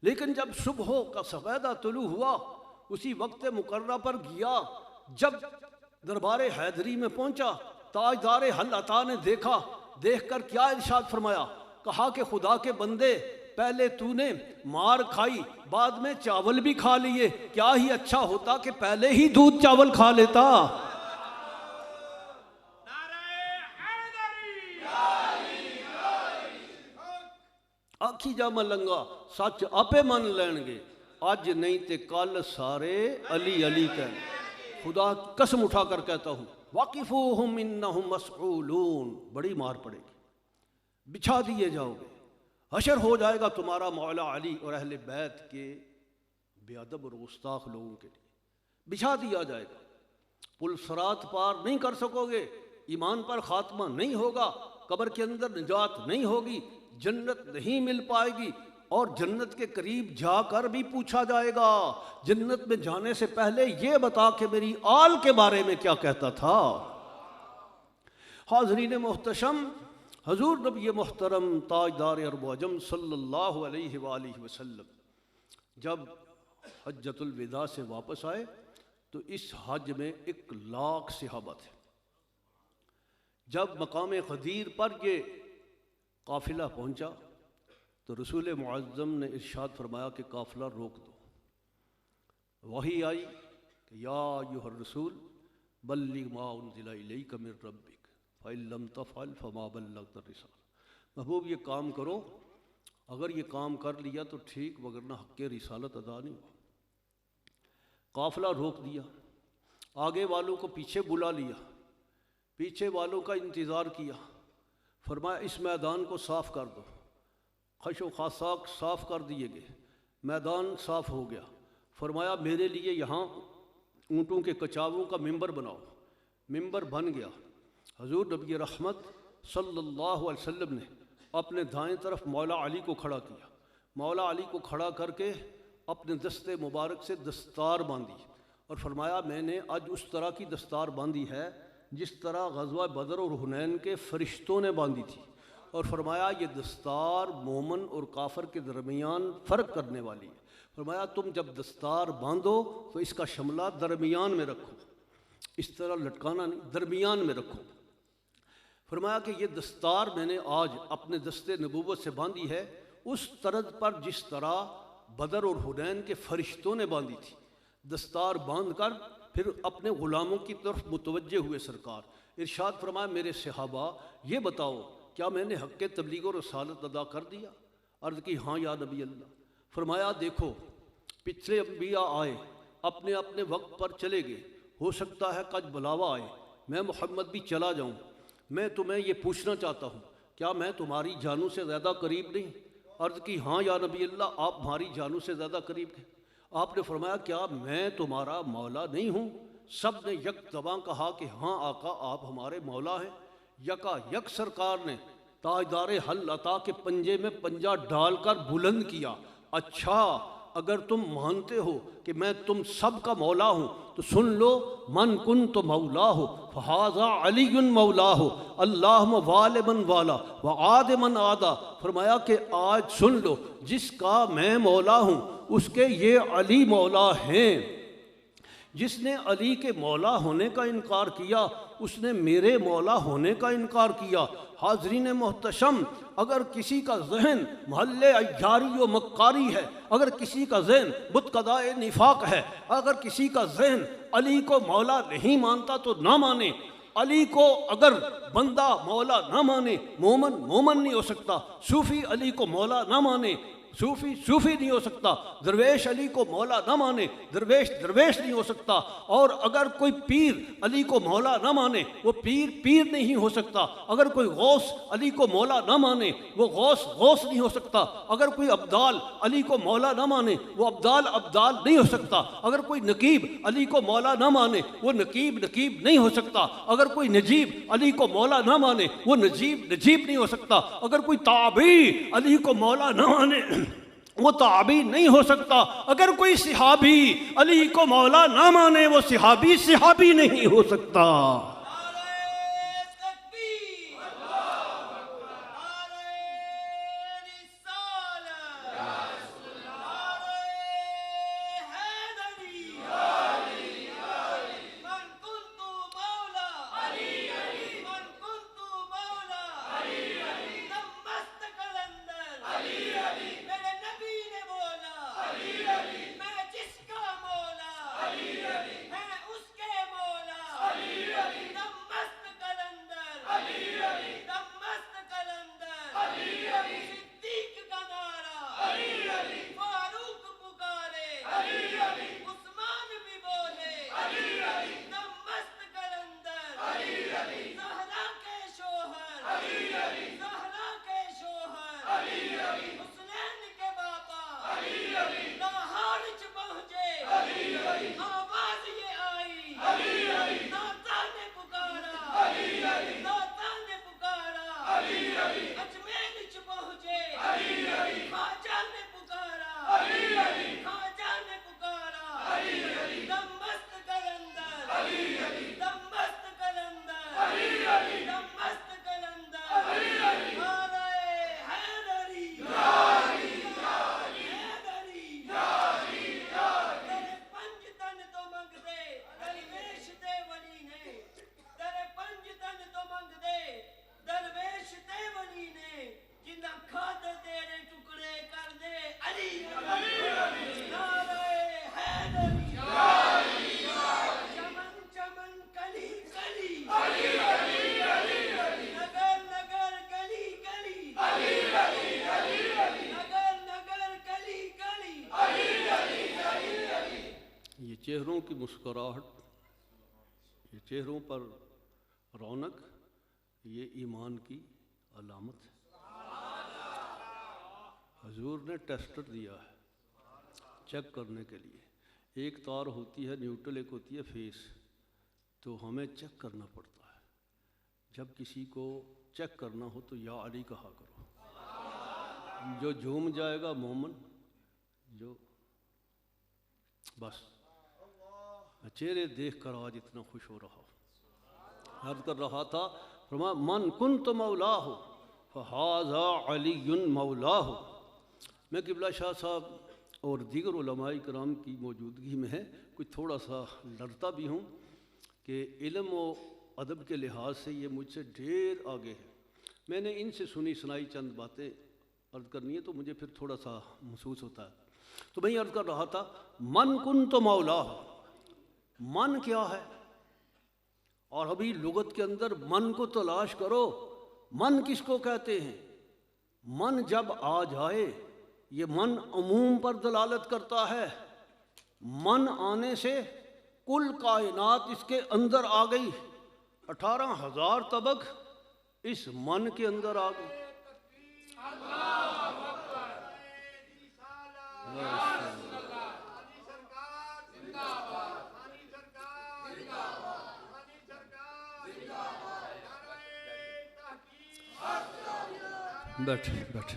لیکن جب صبح کا سفیدہ طلوع ہوا، اسی وقت مقررہ پر گیا، جب دربار حیدری میں پہنچا، تاجدار حل عطا نے دیکھا، دیکھ کر کیا ارشاد فرمایا؟ کہا کہ خدا کے بندے، پہلے تو نے مار کھائی، بعد میں چاول بھی کھا لیے، کیا ہی اچھا ہوتا کہ پہلے ہی دودھ چاول کھا لیتا۔ آکھی جا ملنگا سچ آپے من لین گے، آج نہیں تے کل سارے علی علی کہیں۔ خدا قسم اٹھا کر کہتا ہوں واقفوہم انہم مسئولون، بڑی مار پڑے گی، بچھا دیے جاؤ گے، حشر ہو جائے گا تمہارا مولا علی اور اہل بیت کے بے ادب اور گستاخ لوگوں کے لیے، بچھا دیا جائے گا۔ پل صراط پار نہیں کر سکو گے، ایمان پر خاتمہ نہیں ہوگا، قبر کے اندر نجات نہیں ہوگی، جنت نہیں مل پائے گی، اور جنت کے قریب جا کر بھی پوچھا جائے گا جنت میں جانے سے پہلے یہ بتا کہ میری آل کے بارے میں کیا کہتا تھا۔ حاضرین محتشم، حضور نبی محترم تاجدار عرب و عجم صلی اللہ علیہ وآلہ وسلم جب حجۃ الوداع سے واپس آئے تو اس حج میں 1,00,000 صحابہ تھے۔ جب مقام غدیر پر یہ قافلہ پہنچا تو رسول معظم نے ارشاد فرمایا کہ قافلہ روک دو۔ وحی آئی کہ یا ایھا الرسول بلغ ما انزل الیک من ربک فإن لم تفعل فما بلغت الرسالہ۔ محبوب یہ کام کرو، اگر یہ کام کر لیا تو ٹھیک، وگرنہ حق رسالت ادا نہیں ہوا۔ قافلہ روک دیا، آگے والوں کو پیچھے بلا لیا، پیچھے والوں کا انتظار کیا، فرمایا اس میدان کو صاف کر دو۔ خش و خاشاک صاف کر دیے گئے، میدان صاف ہو گیا۔ فرمایا میرے لیے یہاں اونٹوں کے کچاووں کا ممبر بناؤ۔ ممبر بن گیا۔ حضور نبی رحمت صلی اللہ علیہ وسلم نے اپنے دائیں طرف مولا علی کو کھڑا کیا، مولا علی کو کھڑا کر کے اپنے دستے مبارک سے دستار باندھی اور فرمایا میں نے آج اس طرح کی دستار باندھی ہے جس طرح غزوہ بدر اور حنین کے فرشتوں نے باندھی تھی، اور فرمایا یہ دستار مومن اور کافر کے درمیان فرق کرنے والی ہے۔ فرمایا تم جب دستار باندھو تو اس کا شملہ درمیان میں رکھو، اس طرح لٹکانا نہیں، درمیان میں رکھو۔ فرمایا کہ یہ دستار میں نے آج اپنے دستے نبوت سے باندھی ہے اس طرز پر جس طرح بدر اور حنین کے فرشتوں نے باندھی تھی۔ دستار باندھ کر پھر اپنے غلاموں کی طرف متوجہ ہوئے سرکار، ارشاد فرمایا میرے صحابہ یہ بتاؤ کیا میں نے حق تبلیغ و رسالت ادا کر دیا؟ عرض کی ہاں یا نبی اللہ۔ فرمایا دیکھو پچھلے انبیاء آئے، اپنے اپنے وقت پر چلے گئے، ہو سکتا ہے کج بلاوا آئے، میں محمد بھی چلا جاؤں، میں تمہیں یہ پوچھنا چاہتا ہوں کیا میں تمہاری جانوں سے زیادہ قریب نہیں؟ عرض کی ہاں یا نبی اللہ آپ ہماری جانوں سے زیادہ قریب ہیں۔ آپ نے فرمایا کیا میں تمہارا مولا نہیں ہوں؟ سب نے یک زباں کہا کہ ہاں آقا آپ ہمارے مولا ہیں۔ یکا یک سرکار نے تاجدار حل عطا کے پنجے میں پنجہ ڈال کر بلند کیا، اچھا اگر تم مانتے ہو کہ میں تم سب کا مولا ہوں تو سن لو من کنت مولا ہو فہذا علی مولا ہو اللہم وال من والا وعاد من عادا۔ فرمایا کہ آج سن لو جس کا میں مولا ہوں اس کے یہ علی مولا ہیں۔ جس نے علی کے مولا ہونے کا انکار کیا اس نے میرے مولا ہونے کا انکار کیا۔ حاضرین محتشم، اگر کسی کا ذہن محل عیاری و مکاری ہے، اگر کسی کا ذہن بتقدائے نفاق ہے، اگر کسی کا ذہن علی کو مولا نہیں مانتا تو نہ مانے۔ علی کو اگر بندہ مولا نہ مانے مومن مومن نہیں ہو سکتا، صوفی علی کو مولا نہ مانے صوفی نہیں ہو سکتا، درویش علی کو مولا نہ مانے درویش نہیں ہو سکتا، اور اگر کوئی پیر علی کو مولا نہ مانے وہ پیر نہیں ہو سکتا، اگر کوئی غوث علی کو مولا نہ مانے وہ غوث نہیں ہو سکتا، اگر کوئی ابدال علی کو مولا نہ مانے وہ ابدال نہیں ہو سکتا، اگر کوئی نقیب علی کو مولا نہ مانے وہ نقیب نہیں ہو سکتا، اگر کوئی نجیب علی کو مولا نہ مانے وہ نجیب نہیں ہو سکتا، اگر کوئی تابعی علی کو مولا نہ مانے وہ تابعی نہیں ہو سکتا، اگر کوئی صحابی علی کو مولا نہ مانے وہ صحابی نہیں ہو سکتا۔ کی مسکراہٹ، یہ چہروں پر رونق، یہ ایمان کی علامت ہے۔ حضور نے ٹیسٹر دیا ہے چیک کرنے کے لیے، ایک تار ہوتی ہے نیوٹرل، ایک ہوتی ہے فیس، تو ہمیں چیک کرنا پڑتا ہے۔ جب کسی کو چیک کرنا ہو تو یا علی کہا کرو، جو جھوم جائے گا مومن، جو بس چہرے دیکھ کر آج اتنا خوش ہو رہا ہوں۔ عرض کر رہا تھا، فرمایا من کنت مولاہ فہذا علی مولاہ۔ میں قبلہ شاہ صاحب اور دیگر علماء کرام کی موجودگی میں ہے کچھ تھوڑا سا ڈرتا بھی ہوں کہ علم و ادب کے لحاظ سے یہ مجھ سے ڈھیر آگے ہے۔ میں نے ان سے سنی سنائی چند باتیں عرض کرنی ہے تو مجھے پھر تھوڑا سا محسوس ہوتا ہے۔ تو میں عرض کر رہا تھا من کنت مولاہ، من کیا ہے؟ اور ابھی لغت کے اندر من کو تلاش کرو، من کس کو کہتے ہیں؟ من جب آ جائے، یہ من عموم پر دلالت کرتا ہے۔ من آنے سے کل کائنات اس کے اندر آ گئی، 18,000 طبق اس من کے اندر آ گئی۔ بیٹھ بیٹھ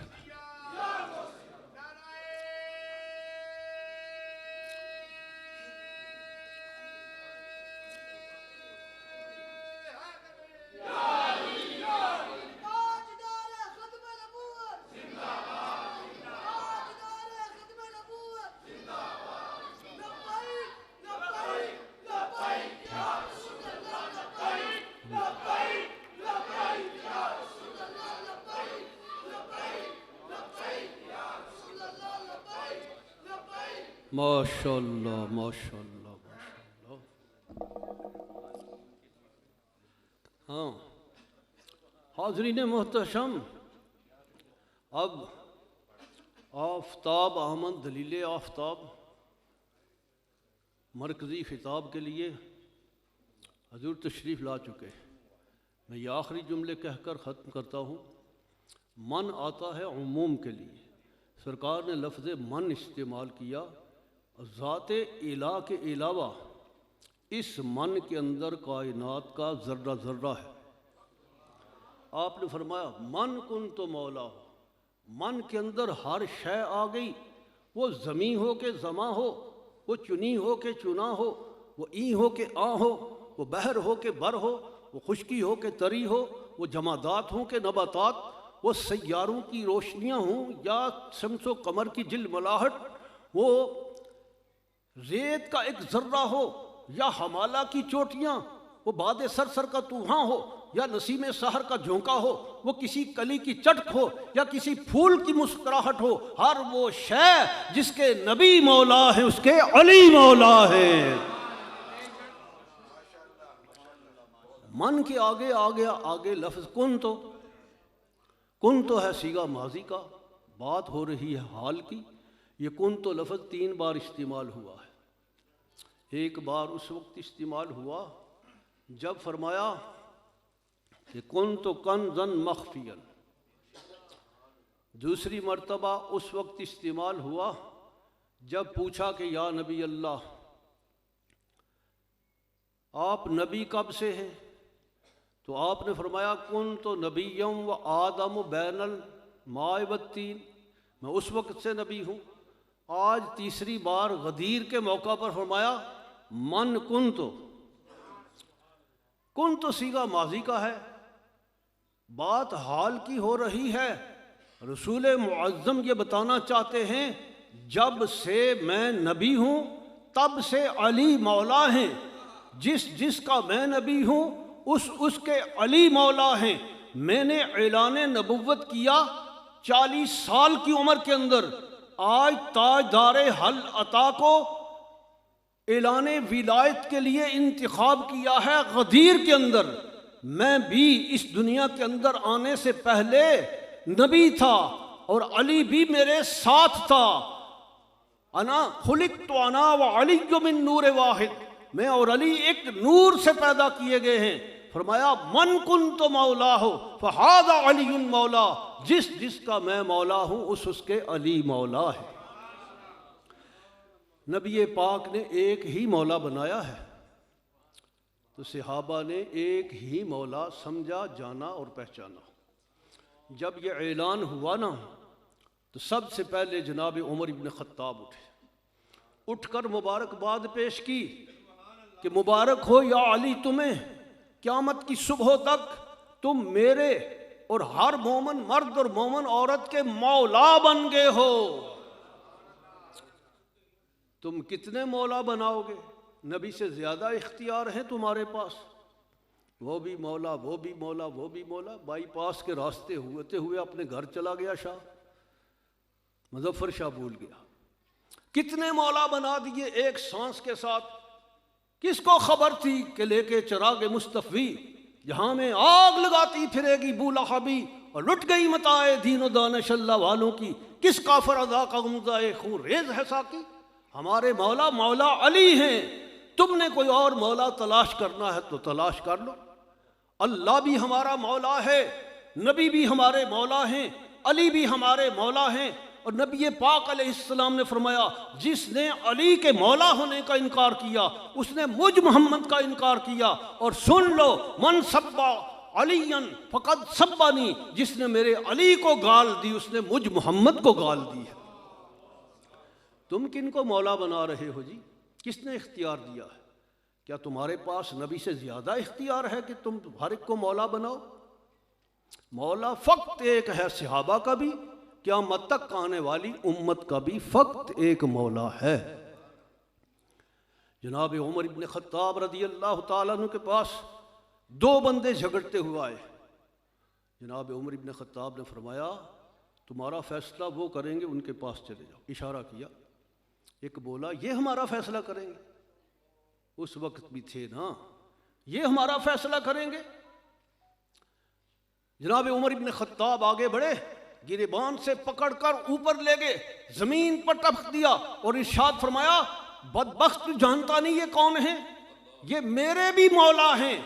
ماشاء اللہ ماشاء اللہ ماشاء اللہ۔ ہاں حاضرین محتشم، اب آفتاب احمد دلیل آفتاب مرکزی خطاب کے لیے حضور تشریف لا چکے۔ میں یہ آخری جملے کہہ کر ختم کرتا ہوں۔ من آتا ہے عموم کے لیے، سرکار نے لفظ من استعمال کیا، ذات الہ کے علاوہ اس من کے اندر کائنات کا ذرہ ذرہ ہے۔ آپ نے فرمایا من کنت مولا ہو، من کے اندر ہر شے آ گئی، وہ زمیں ہو کہ زماں ہو، وہ چنی ہو کہ چنا ہو، وہ ای ہو کہ آ ہو، وہ بحر ہو کہ بر ہو، وہ خشکی ہو کہ تری ہو، وہ جمادات ہوں کہ نباتات، وہ سیاروں کی روشنیاں ہوں یا شمس و قمر کی جل ملاحٹ، وہ ریت کا ایک ذرہ ہو یا ہمالہ کی چوٹیاں، وہ باد سرسر کا طوفان ہو یا نسیم سحر کا جھونکا ہو، وہ کسی کلی کی چٹک ہو یا کسی پھول کی مسکراہٹ ہو، ہر وہ شے جس کے نبی مولا ہے اس کے علی مولا ہے۔ من کے آگے آگے لفظ کن تو ہے صیغہ ماضی کا، بات ہو رہی ہے حال کی۔ یہ کن تو لفظ 3 بار استعمال ہوا ہے۔ ایک بار اس وقت استعمال ہوا جب فرمایا کہ کن تو کنزن مخفیاً، دوسری مرتبہ اس وقت استعمال ہوا جب پوچھا کہ یا نبی اللہ آپ نبی کب سے ہیں؟ تو آپ نے فرمایا کن تو نبیم و آدم بین الماء والطین، میں اس وقت سے نبی ہوں۔ آج تیسری بار غدیر کے موقع پر فرمایا من کن تو صیغہ ماضی کا ہے، بات حال کی ہو رہی ہے۔ رسول معظم یہ بتانا چاہتے ہیں جب سے میں نبی ہوں تب سے علی مولا ہیں، جس کا میں نبی ہوں اس کے علی مولا ہیں۔ میں نے اعلان نبوت کیا 40 سال کی عمر کے اندر، آج تاجدار حل عطا کو اعلان ولایت کے لیے انتخاب کیا ہے غدیر کے اندر۔ میں بھی اس دنیا کے اندر آنے سے پہلے نبی تھا اور علی بھی میرے ساتھ تھا۔ انا خلقت انا وعلی من نور واحد، میں اور علی ایک نور سے پیدا کیے گئے ہیں۔ فرمایا من کنت مولا ہو فہذا علی مولا، جس کا میں مولا ہوں اس کے علی مولا ہے۔ نبی پاک نے ایک ہی مولا بنایا ہے، تو صحابہ نے ایک ہی مولا سمجھا، جانا اور پہچانا۔ جب یہ اعلان ہوا نا تو سب سے پہلے جناب عمر ابن خطاب اٹھ کر مبارکباد پیش کی کہ مبارک ہو یا علی تمہیں، قیامت کی صبح تک تم میرے اور ہر مومن مرد اور مومن عورت کے مولا بن گئے ہو۔ تم کتنے مولا بناؤ گے؟ نبی سے زیادہ اختیار ہیں تمہارے پاس، وہ بھی مولا وہ بھی مولا وہ بھی مولا۔ بائی پاس کے راستے ہوتے ہوئے اپنے گھر چلا گیا شاہ، مظفر شاہ بھول گیا۔ کتنے مولا بنا دیے ایک سانس کے ساتھ۔ کس کو خبر تھی کہ لے کے چراغ مصطفی جہاں میں آگ لگاتی پھرے گی بولہبی، اور لٹ گئی متاع دین و دانش اللہ والوں کی، کس کافر ادا کا غمزہ خون ریز ہے ساقی۔ ہمارے مولا مولا علی ہیں، تم نے کوئی اور مولا تلاش کرنا ہے تو تلاش کر لو۔ اللہ بھی ہمارا مولا ہے، نبی بھی ہمارے مولا ہیں، علی بھی ہمارے مولا ہیں۔ اور نبی پاک علیہ السلام نے فرمایا جس نے علی کے مولا ہونے کا انکار کیا اس نے مجھ محمد کا انکار کیا۔ اور سن لو من سبا علی فقد سبانی، جس نے میرے علی کو گال دی اس نے مجھ محمد کو گال دی ہے۔ تم کن کو مولا بنا رہے ہو جی؟ کس نے اختیار دیا ہے؟ کیا تمہارے پاس نبی سے زیادہ اختیار ہے کہ تم ہر ایک کو مولا بناؤ؟ مولا فقط ایک ہے، صحابہ کا بھی، قیامت تک آنے والی امت کا بھی فقط ایک مولا ہے۔ جناب عمر ابن خطاب رضی اللہ تعالیٰ عنہ کے پاس دو بندے جھگڑتے ہوئے آئے۔ جناب عمر ابن خطاب نے فرمایا تمہارا فیصلہ وہ کریں گے، ان کے پاس چلے جاؤ۔ اشارہ کیا، ایک بولا یہ ہمارا فیصلہ کریں گے، اس وقت بھی تھے نا، یہ ہمارا فیصلہ کریں گے۔ جناب عمر ابن خطاب آگے بڑھے، گریبان سے پکڑ کر اوپر لے گئے، زمین پر ٹپک دیا اور ارشاد فرمایا بدبخت جانتا نہیں یہ کون ہیں؟ یہ میرے بھی مولا ہیں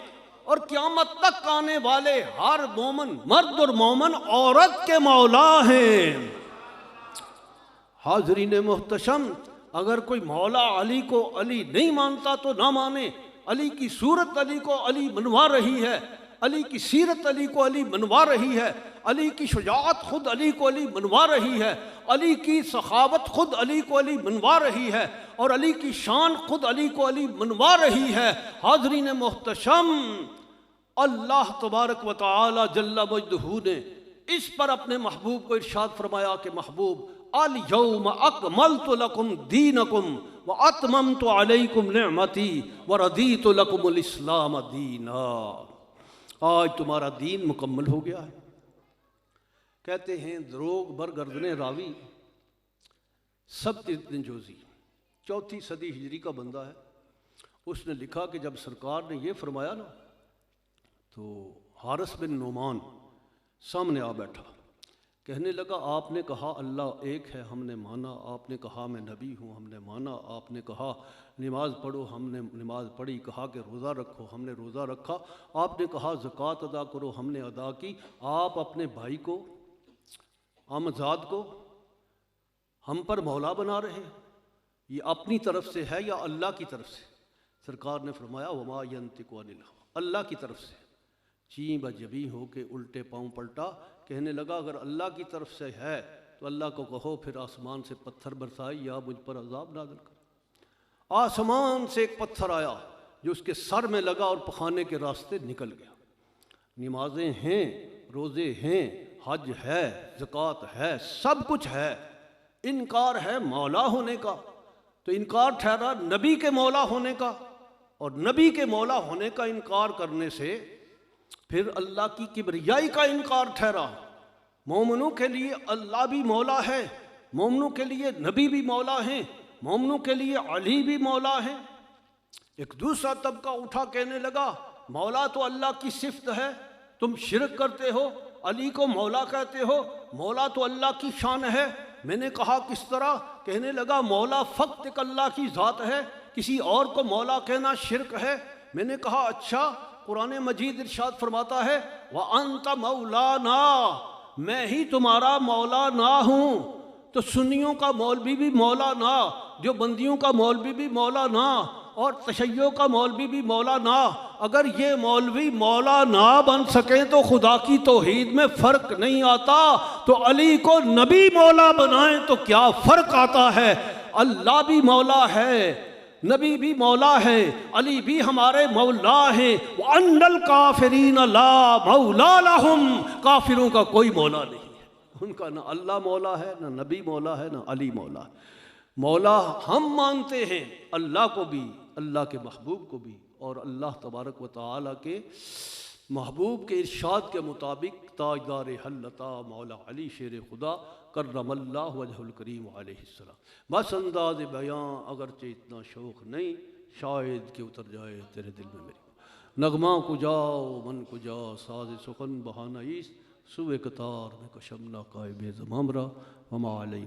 اور قیامت تک آنے والے ہر مومن مرد اور مومن عورت کے مولا ہیں۔ حاضرین محتشم، اگر کوئی مولا علی کو علی نہیں مانتا تو نہ مانے۔ علی کی صورت علی کو علی منوا رہی ہے، علی کی سیرت علی کو علی منوا رہی ہے، علی کی شجاعت خود علی کو علی منوا رہی ہے، علی کی سخاوت خود علی کو علی منوا رہی ہے، اور علی کی شان خود علی کو علی منوا رہی ہے۔ حاضرین محتشم، اللہ تبارک و تعالی جل مجدہ نے اس پر اپنے محبوب کو ارشاد فرمایا کہ محبوب الیوم اکملت لکم دینکم واتممت علیکم نعمتی ورضیت لکم الاسلام دینا۔ آج تمہارا دین مکمل ہو گیا ہے۔ کہتے ہیں دروغ برگردن راوی سبت بن جوزی 4 صدی ہجری کا بندہ ہے، اس نے لکھا کہ جب سرکار نے یہ فرمایا نا تو حارث بن نعمان سامنے آ بیٹھا، کہنے لگا آپ نے کہا اللہ ایک ہے، ہم نے مانا۔ آپ نے کہا میں نبی ہوں، ہم نے مانا۔ آپ نے کہا نماز پڑھو، ہم نے نماز پڑھی۔ کہا کہ روزہ رکھو، ہم نے روزہ رکھا۔ آپ نے کہا زکوٰۃ ادا کرو، ہم نے ادا کی۔ آپ اپنے بھائی کو آمدزاد کو ہم پر مولا بنا رہے ہیں، یہ اپنی طرف سے ہے یا اللہ کی طرف سے؟ سرکار نے فرمایا وما ینطق عن الہویٰ، اللہ کی طرف سے۔ چیں بجبیں ہو کے الٹے پاؤں پلٹا، کہنے لگا اگر اللہ کی طرف سے ہے تو اللہ کو کہو پھر آسمان سے پتھر برسائی یا مجھ پر عذاب نازل کر۔ آسمان سے ایک پتھر آیا جو اس کے سر میں لگا اور پخانے کے راستے نکل گیا۔ نمازیں ہیں، روزے ہیں، حج ہے، زکوٰۃ ہے، سب کچھ ہے، انکار ہے مولا ہونے کا، تو انکار ٹھہرا نبی کے مولا ہونے کا، اور نبی کے مولا ہونے کا انکار کرنے سے پھر اللہ کی کبریائی کا انکار ٹھہرا۔ مومنوں کے لیے اللہ بھی مولا ہے، مومنوں کے لیے نبی بھی مولا ہیں، مومنوں کے لیے علی بھی مولا ہیں۔ ایک دوسرا طبقہ اٹھا کہنے لگا مولا تو اللہ کی صفت ہے، تم شرک کرتے ہو، علی کو مولا کہتے ہو، مولا تو اللہ کی شان ہے، میں نے کہا کس طرح؟ کہنے لگا مولا فقط اللہ کی ذات ہے، کسی اور کو مولا کہنا شرک ہے۔ میں نے کہا اچھا، قرآن مجید ارشاد فرماتا ہے وَأَنْتَ مَوْلَانَا، میں ہی تمہارا مولا نہ ہوں، تو سنیوں کا مولوی بھی مولا نہ، جو بندیوں کا مولوی بھی مولا نہ، اور تشیع کا مولوی بھی مولا نہ۔ اگر یہ مولوی مولا نہ بن سکیں تو خدا کی توحید میں فرق نہیں آتا، تو علی کو نبی مولا بنائیں تو کیا فرق آتا ہے؟ اللہ بھی مولا ہے، نبی بھی مولا ہے، علی بھی ہمارے مولا ہیں۔ وَأَنَّ الْكَافِرِينَ لَا مَوْلَى لَهُمْ، کافروں کا کوئی مولا نہیں ہے، ان کا نہ اللہ مولا ہے، نہ نبی مولا ہے، نہ علی مولا ہے۔ مولا ہم مانتے ہیں اللہ کو بھی، اللہ کے محبوب کو بھی، اور اللہ تبارک و تعالیٰ کے محبوب کے ارشاد کے مطابق تاجدار حلتا مولا علی شیر خدا کرم اللہ وجہ الکریم علیہ السلام۔ بس انداز بیاں اگرچہ اتنا شوق نہیں، شاید کہ اتر جائے تیرے دل میں میری نغمہ کو جاؤ من کو جا، ساز سخن بہانہ ایس سوئے قطار میں کشم ناقائب زمامرہ وما علیہ